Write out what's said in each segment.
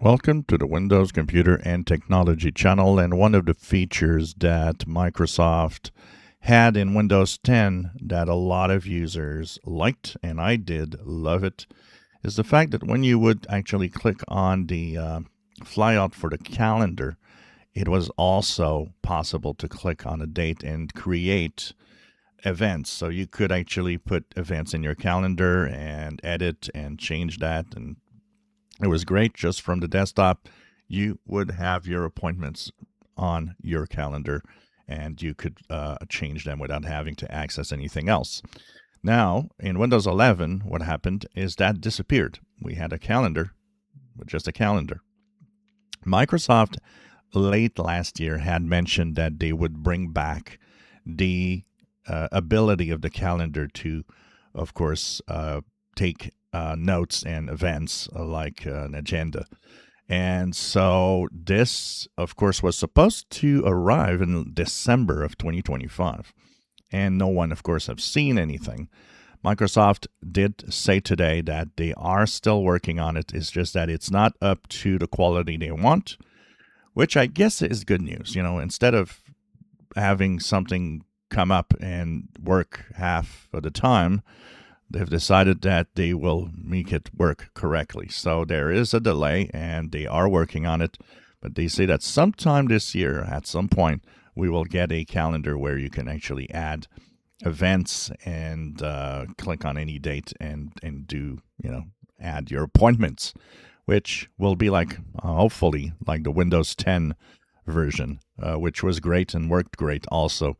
Welcome to the Windows Computer and Technology channel, and one of the features that Microsoft had in Windows 10 that a lot of users liked, and I did love it, is the fact that when you would actually click on the flyout for the calendar, it was also possible to click on a date and create events. So you could actually put events in your calendar and edit and change that, and it was great. Just from the desktop, you would have your appointments on your calendar and you could change them without having to access anything else. Now, in Windows 11, what happened is that disappeared. We had a calendar with just a calendar. Microsoft late last year had mentioned that they would bring back the ability of the calendar to, of course, take notes and events like an agenda. And so this, of course, was supposed to arrive in December of 2025. And no one, of course, have seen anything. Microsoft did say today that they are still working on it. It's just that it's not up to the quality they want, which I guess is good news. You know, instead of having something come up and work half of the time, they've decided that they will make it work correctly. So there is a delay and they are working on it, but they say that sometime this year, at some point, we will get a calendar where you can actually add events and click on any date and do, add your appointments, which will be like, hopefully, like the Windows 10 version, which was great and worked great also.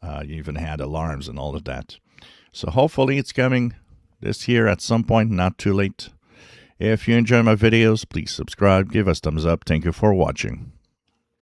You even had alarms and all of that. So hopefully it's coming this year at some point, not too late. If you enjoy my videos, please subscribe, give us thumbs up. Thank you for watching.